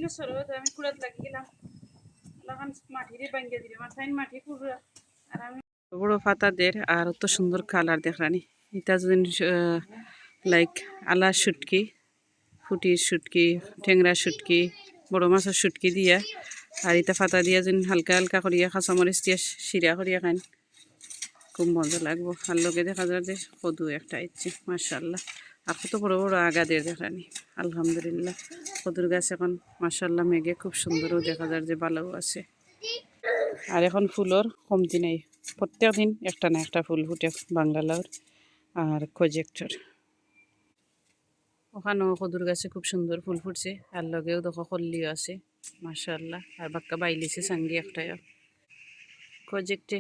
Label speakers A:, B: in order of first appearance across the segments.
A: ছিল সরো তো আমি কুড়াত লাগি গেলাম লাগান মাটিরে বাঙ্গিয়ে দিলাম আর সাইন মাটি কুড়া আর আমি বড় পাতাদের আর অত সুন্দর কালার দেখরানি এটা যদি লাইক আলা শুটকি ফুটির শুটকি টেংরা শুটকি বড় মাছের শুটকি দিয়া আর এটা পাতা দিয়া যেন হালকা হালকা করিয়া কাঁচামরিচ দিয়া শিরা করিয়া খান খুব মজা লাগবো আর লগে দেখা যায় যে কদু একটা ইচ্ছে মাশাআল্লাহ আর কত বড় বড় আগাদের দেখানি আলহামদুলিল্লাহ কদুর গাছ এখন মাশাআল্লাহ মেঘে খুব সুন্দরও দেখা যায় যে ভালোও আছে আর এখন ফুলর কমতি নেই প্রত্যেক দিন একটা না একটা ফুল ফুটে বাংলালার আর প্রজেক্টর ওখানেও কদুর গাছে খুব সুন্দর ফুল ফুটছে আর লগেও দেখো কল্লিও আছে মাশাআল্লাহ আর বাক্কা বাইলিছে সাঙ্গি একটাও প্রজেক্টে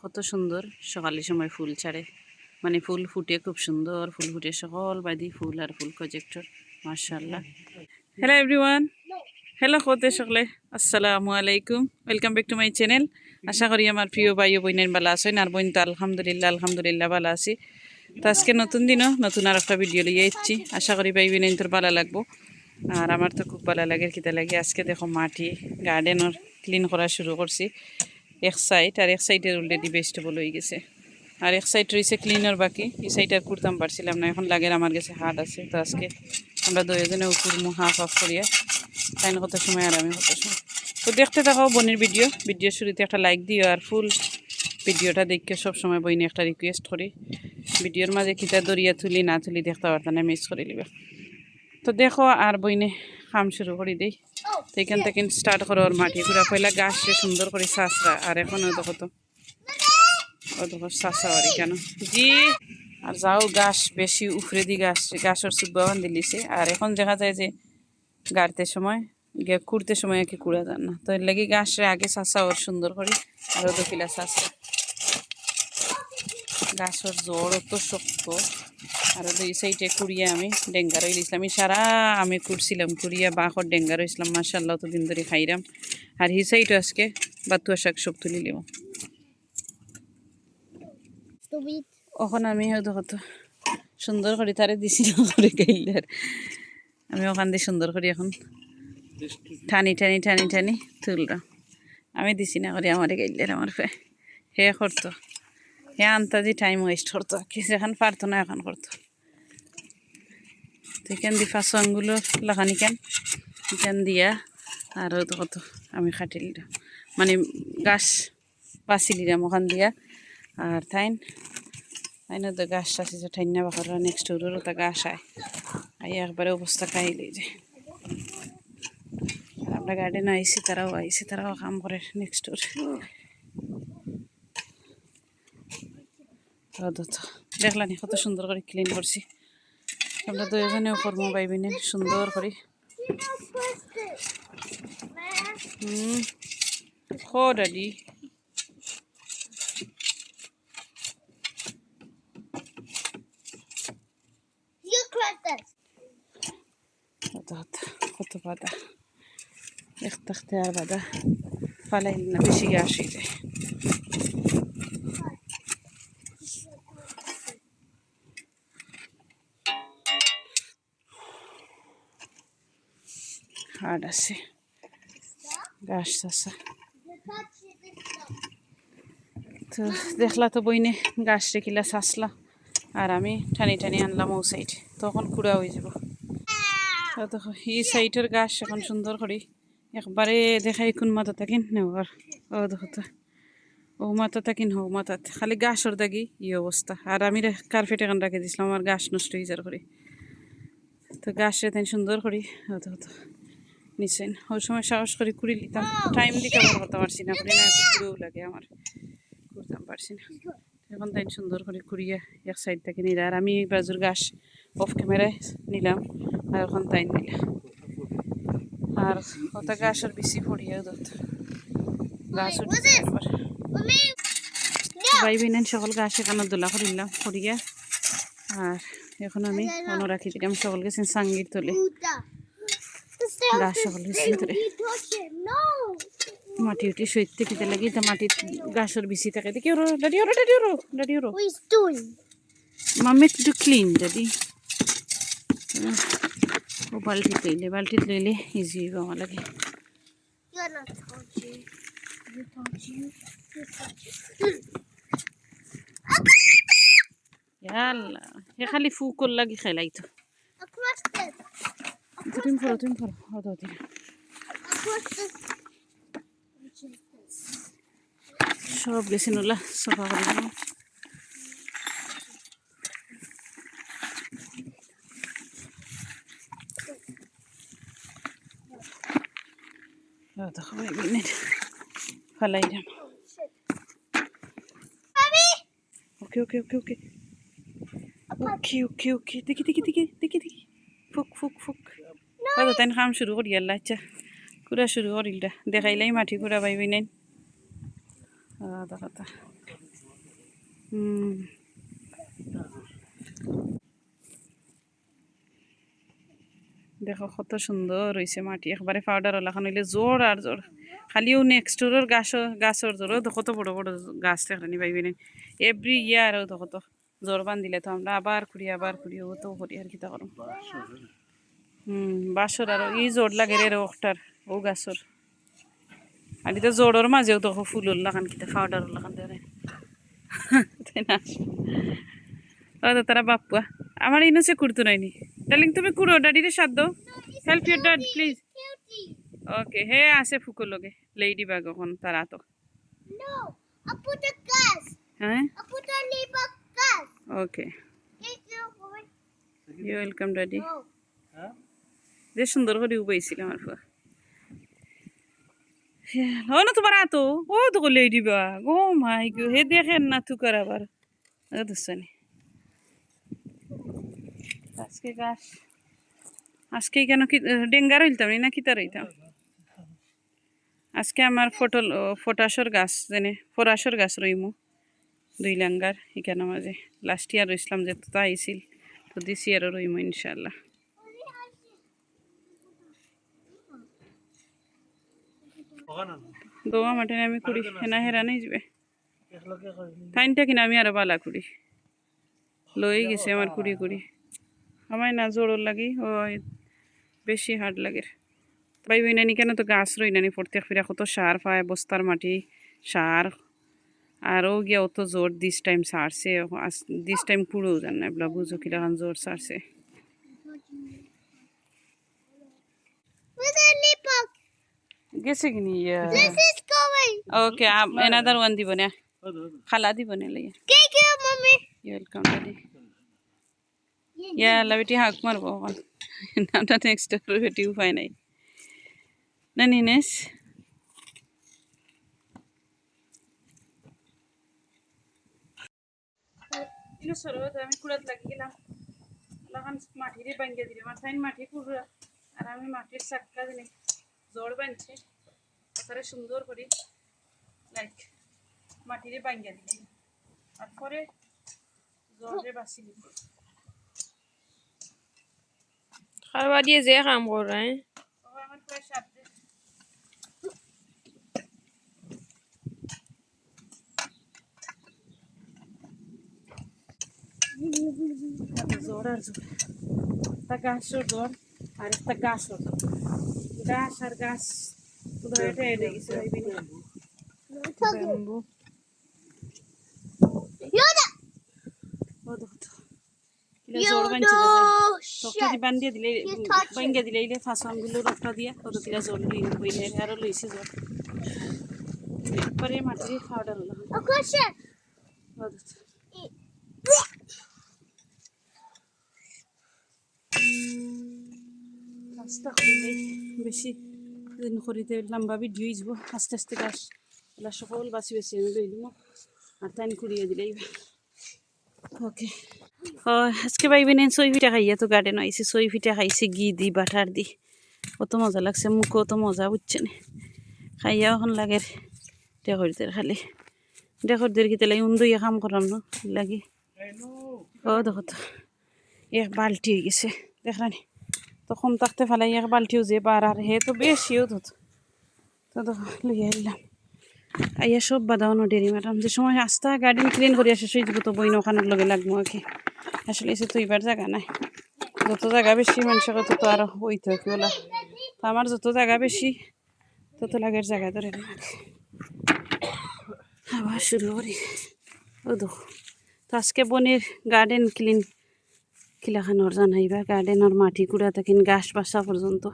A: কত সুন্দর সকালের সময় ফুল ছাড়ে মানে ফুল ফুটে খুব সুন্দর ফুল ফুটে সকল বাদি ফুল আর ফুল প্রজেক্টর মাশাআল্লাহ হ্যালো এভরিওয়ান হ্যালো কতে সকলে আসসালামু আলাইকুম welcome back to my channel আশা করি আমার প্রিয় ভাই ও বোনের ভালো আছেন আর বোন তো আলহামদুলিল্লাহ ভালো আছি তো আজকে নতুন দিনও নতুন আর একটা ভিডিও লিয়ে এসেছি আশা করি ভাই বোনের তোর ভালো লাগবো আর আমার তো খুব ভালো লাগে খিদে লাগে আজকে দেখো মাটি গার্ডেনের ক্লিন করা শুরু করছি এক সাইড আর এক সাইডের অলরেডি ভেজিটেবল হয়ে গেছে আর এক সাইড রয়েছে ক্লিনার বাকি এই সাইড আর করতাম পারছিলাম না এখন লাগে আমার কাছে হাট আছে তো আজকে আমরা দুজনে করবো হাফ হাফ করিয়া তাই না কত সময় আর আমি কত সময় তো দেখতে থাকো বোনের ভিডিও শুরুতে একটা লাইক দিও আর ফুল ভিডিওটা দেখে সবসময় বইনে একটা রিকোয়েস্ট করি ভিডিওর মাঝে খিতা দরিয়া তুলি না তুলি দেখতে পারতাম না মিস করে নিবে তো দেখো আর বইনে কাম শুরু করে দিই তো এখান থেকে স্টার্ট করো ওর মাটি ঘুরা পয়লা গাছটা সুন্দর করে সাঁচরা আর এখন দেখো তো ও দেখো সাঁচা আর কেন জি আর যাও গাছ বেশি উফরে দি গাছের সুবান দিলিছে আর এখন দেখা যায় যে গাড়তে সময় কুড়তে সময় একে কুড়া যান না তো এর লাগে গাছরে আগে সাঁচা ওর সুন্দর করে আর দখিলা সাঁচা গাছের জোর অত শক্ত আর এই সাইডে কুড়িয়ে আমি ডেঙ্গার হইলাম সারা আমি কুড়ছিলাম কুড়িয়া বাঁকর ডেঙ্গার হয়েছিলাম মাশাআল্লাহ তো দিন ধরে খাইলাম আর হি সাইডও আজকে বাতুয়া শাক সব তুলি লিব ওখানে আমি হয়তো সুন্দর করে তারে দিছি করে গাইলার আমি ওখান দিয়ে সুন্দর করে এখন টানি তুললাম আমি দিছি না করে আমারে গাইলার আমার হে করতো হে আন্তাজি টাইম ওয়েস্ট করতো কিছু এখন পারতো না এখন করতো তো এখান দিয়ে ফাঁসো আঙ্গুলো লাগানি এখান দিয়া আর কত আমি খাটিল মানে গাছ বাঁচি দিলাম ওখান দিয়া আর তাইন তো গাছ আছে ঠাইন না বাকার নেক্সট ওরও তা গাছ আই একবারে অবস্থা খাইলে যে আর আমরা গার্ডেন আইসি তারাও কাম করে নেক্সট ওর দেখলানি কত সুন্দর করে ক্লিন করছি আমরা দুজনেও করবো বাইবিনে সুন্দর করে ডাডি কত বাদা দেখতে আর বাদা ফালাইল না বেশি আসি যায় হাট আছে গাছ চাষা তো দেখলা তো বইনে গাছ রেখিলা চাষলা আর আমি টানি আনলাম ও সাইড তখন কুড়া হয়ে যাব দেখো এই সাইডের গাছ এখন সুন্দর করি একবারে দেখাই কোন মাথা থাকিন নেওয়ার ও দেখো তো ও মাথা থাকিন হো মাথাত খালি গাছর দাগি ই অবস্থা আর আমি কার্পেট এখন রাখে দিয়েছিলাম আমার গাছ নষ্ট হয়ে যার করে তো গাছরে তাই সুন্দর করি হতো নিশ্চয় ওই সময় সাহস করে কুড়ি নিতাম টাইম দিতে করতে পারছি না করি না এত কুড়েও লাগে আমার করতাম পারছি না এখন তাই সুন্দর করে কুড়িয়ে এক সাইড থেকে নিলে আর আমি বাজুর গাছ অফ ক্যামেরায় নিলাম আর এখন তাই নিলাম আর কত গাছের বেশি পড়িয়ে দত গাছ উঠেছে একবার ভাই বোন সকল গাছ এখানে দোলা করিলাম করিয়া আর এখন আমি মনে রাখি দিলাম সকল গেছেন সাঙ্গির তোলে গাছ সকল গেছেন তোলে মাটি উঠি সইতে খেতে লাগে তা মাটি গাছের বেশি থাকে দেখি ওরো ডাডি ওরো মামি একটু ক্লিন দাদি ও বাল্টিত লইলে ইজি হইব আমার লাগে। ইয়াল্লা হে খালি ফুকর লাগি খেলাই তো। তুমি পড়ো হতো দিন সব গেছে নলা সফা করে দেবো। দেখো ফালাই দাম। ওকে ওকে ওকে ওকে ওকে ওকে ওকে দেখি ফুক হয়তো তাই কাম শুরু করি আল্লাহ আচ্ছা কুড়া শুরু করিল দেখাইলাই মাটি কুড়া পাইবি নাই কথা দেখো কত সুন্দর হয়েছে মাটি একবারে পাউডার ওলাখান হইলে জোর আর জোর খালিও নেক্সটর গাছর জোরও দেখো তো বড় বড় গাছ দেখানি পাইবি নাই এভরি ইয়ারও দেখো তো জোর বান্ধিলে তো আমরা আবার খুঁড়ি ও তো করি আর কিতা করো বাসর আর ই জোর লাগে রে ওটার ও গাছর আর এটা জোড়র মাঝেও দেখো ফুলর লাগান কিতা পাউডার লাগান দেয় তাই না তারা বাপুয়া আমার ইনোসে কুড়তো নাইনি ডার্লিং তুমি কুড়ো ডাডিরে সাথ দাও help your dad please okay হে আসে ফুকো লগে লেডি বাগ এখন তারা তো হ্যাঁ ওকে ইউ ওয়েলকাম ডাডি যে সুন্দর করে উপাইছিল আমার ফুয়া ও না তোমার আতো ও তো লেডি বাগ ও মাই গো হে দেখেন না তু কর আবার দুসানি আজকে গাছ আজকে কেন কি ডেঙ্গার হইতাম না কিতা রইতাম আজকে আমার ফটাসর গাছ জেনে ফরাসর গাছ রইমু 2 লাঙ্গার এখানে মাঝে লাস্ট ইয়ার রইছিলাম যে তো আইছিল তো দিস ইয়ারও রইমু ইনশাল্লাহ দোয়া মাঠে আমি কুড়ি হেনা হেরা নেই যাবে টাইনটা কিনা আমি আরো বালা কুড়ি লই গেছে আমার কুড়ি আমায় না জোর লাগি ও বেশি হার্ড লাগে পাই নানি কেন তো গাছ রই নানি প্রত্যেক ফিরা কত সার পায় বস্তার মাটি সার আরও গিয়া অত জোর দিস টাইম সারছে দিস টাইম কুড়েও জান না এগুলা বুঝো কিরকম জোর সারছে গেছে কিনি ওকে এনাদার ওয়ান দিব না খালা দিব না লাইয়া ওয়েলকাম দাদি ইয়াল্লা বেটি হাঁক মারবো এখন নামটা নেক্সট বেটি উপায় নাই না নিনেস আমি কুড়াত লাগি গেলাম মাটিরে বাঙ্গিয়ে দিলাম আর তাই মাটি কুড়া আর আমি মাটির চাক্কা দিনে জোর বানছি তারপরে সুন্দর করে লাইক মাটিরে বাঙ্গিয়ে দিলাম তারপরে জোরে বাঁচি দিব
B: খাওয়া দিয়ে যে কাম করে
A: আমার প্রায় 7 দিন জোর আর জোর একটা গাছর জোর আর একটা গাছর গাছ আর গাছ এটা এড়ে গেছে ব্যাম্বু জোর বানছে বান্ধিয়ে দিলে বাঙ্গিয়ে দিলে এলে ফাঁসনগুলো রক্তা দিয়া কত তিরা জোর হইলে আরো লইছে জোর একবারে মাটির পাউডার হলো রাস্তা করিলেই বেশি দিন করিতে লম্বা ভিডিও যাব আস্তে আস্তে গাছ এগুলা সকল বাছি আমি লই দিব আর টাইম কুড়িয়ে দিলেই ওকে আজকে পাইবি নেন 6 ফিটা খাইয়া তো গার্ডেন আইসি 6 ফিটা খাইছি ঘি দি বাটার দি কত মজা লাগছে মুখ অত মজা বুঝছে না খাইয়া এখন লাগে ডেকরদের খালি ডেকরদের কি তাহলে উন্দুইয়া কাম করাম না লাগি দেখো তো এক বালতি হয়ে গেছে দেখলানি তখন থাকতে ফেলাই এক বালতিও যে বার আর হে তো বেশিও তো দেখো লইয়া এলাম আইয়া সব বাদাওনো ডেরি ম্যাডাম যে সময় আস্তা গার্ডেন ক্লিন করিয়া শেষ হয়ে যাব তো বই নখানোর লগে লাগবো আর কি আসলে এসে তো এবার জায়গা নাই যত জায়গা বেশি মানুষের তত আরো ওইতে কি বলা তো আমার যত জায়গা বেশি তত লাগের জায়গা ধরে আবার শুরু করি ও দেখো তো আজকে বনের গার্ডেন ক্লিন কিলাখানোর জানাইবা গার্ডেনের মাটি কুড়া থাকেন গাছ বাসা পর্যন্ত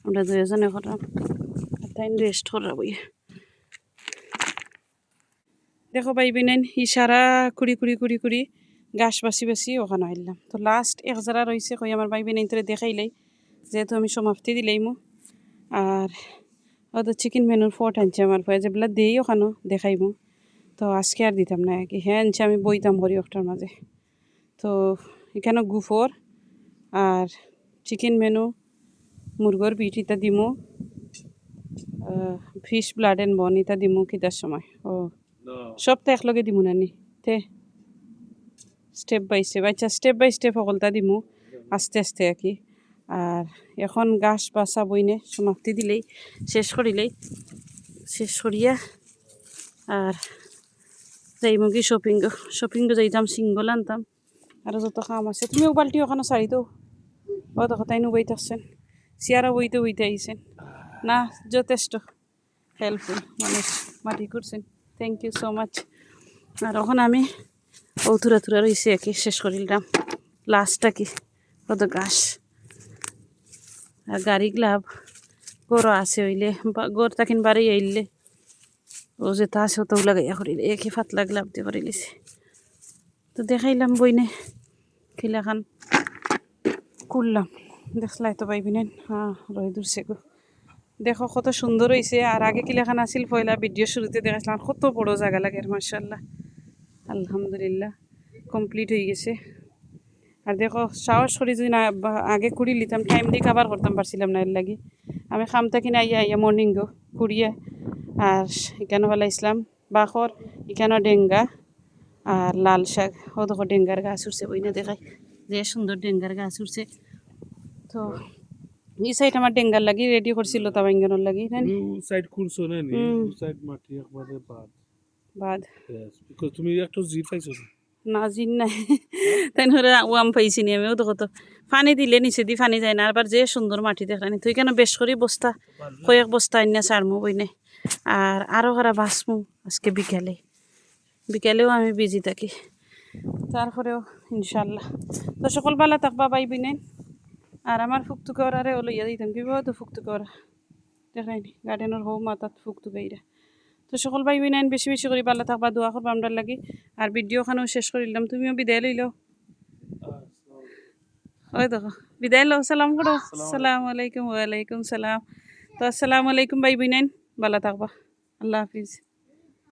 A: আমরা দুজনে করলাম তাই রেস্ট করা বই দেখো পাইবি নেন ইশারা কুড়ি কুড়ি কুড়ি কুড়ি গাছ বাসি বাসি ওখানে আইলাম তো লাস্ট এক যারা রয়েছে কই আমার পাইবি নেন তোরে দেখাইলাই যেহেতু আমি সমাপ্তি দিলাই মো আর ওদের চিকেন মেনুর ফট আনছে আমার পয়ে যেগুলা দিই ওখানে দেখাইমু তো আজকে আর দিতাম না কি হ্যাঁ আনছে আমি বইতাম হরি একটার মাঝে তো এখানে গুফর আর চিকেন মেনু মুরগর বিট ইতা দিমু ফিশ ব্লাড এন্ড বন ইতা দিমু কিতার সময় ও সব তো একলগে দিমু নানি তে স্টেপ বাই স্টেপ সকলটা দিমু আস্তে আস্তে আর কি আর এখন গাছ বাসা বইনে সমাপ্তি দিলেই শেষ করিয়া আর যাইমু কি শপিং যাইতাম সিঙ্গল আনতাম আর যত কাম আছে তুমিও বাল্টি ওখানে সারি তো ও দেখো তাই নুবাই থাকছেন চেয়ারা বইতে আইছেন না যথেষ্ট হেল্পফুল মানুষ মাটি করছেন থ্যাংক ইউ সো মাচ আর এখন আমি ও থুরা রয়েছে আর কি শেষ করিলাম লাস্টটা কি কত গাছ আর গাড়ি গ্লাভ গরু আছে হইলে গর তাকিন বাড়ি আইলে ও যে তা আছে তো লাগাইয়া করিলে একই ফাতলা গ্লাভ দিয়ে করিলিছে তো দেখাইলাম বইনে খিলাখান করলাম দেখলাই তো পাইবি নেন হ্যাঁ রয়ে দূরছে গো দেখো কত সুন্দর হয়েছে আর আগে কিলাখান আসিল পয়লা ভিডিও শুরুতে দেখাইছিলাম কত বড় জায়গা লাগে মাশাআল্লাহ আলহামদুলিল্লাহ কমপ্লিট হয়ে গেছে আর দেখো সাহস করি যদি না আগে কুড়ি লিতাম টাইম দিয়ে কাবার করতাম পারছিলাম না এর লাগি আমি খামতা কিনে আইয়া মর্নিং গো কুড়িয়া আর এখানে ইসলাম বাখর এখানে ডেঙ্গা আর লাল শাক ও দেখো ডেঙ্গার গাছ উঠছে ওই না দেখাই যে সুন্দর ডেঙ্গার গাছ উঠছে তো এই সাইড আমার ডেঙ্গার লাগি রেডি করছিল তা বাঙ্গানোর লাগি
C: সাইড খুলছো না নি সাইড মাটি একবারে
A: বাদ
C: বিকজ তুমি একটা জিপ পাইছো
A: না জিন নাই তাই ধরে ওয়াম পাইছি নি আমিও দেখো তো পানি দিলে নিচে দি পানি যায় না আবার যে সুন্দর মাটি দেখানি তুই কেন বেশ করি বস্তা কয়েক বস্তা আইনা সারমু বইনে আর আরও হারা বাঁচমু আজকে বিকালেও আমি বিজি থাকি তারপরেও ইনশাল্লাহ তো সকল বেলা থাকবা পাইবি নেন আর আমার ফুকতুকে ওরারে লইয়া দিতাম কি তো ফুকতুকে ওরা দেখাইনি গার্ডেনের হৌ মাতাত ফুকতুকাইরা তো সকল পাইবি নেন বেশি বেশি করে ভালো থাকবা দোয়া করবা আমরা লাগি আর ভিডিওখানেও শেষ করিলাম তুমিও বিদায় লইল ওই দেখো বিদায় লো সালাম করো সালাম আলাইকুম ওয়ালাইকুম সালাম তো আসসালামু আলাইকুম পাইবি নেন ভালো থাকবা আল্লাহ হাফিজ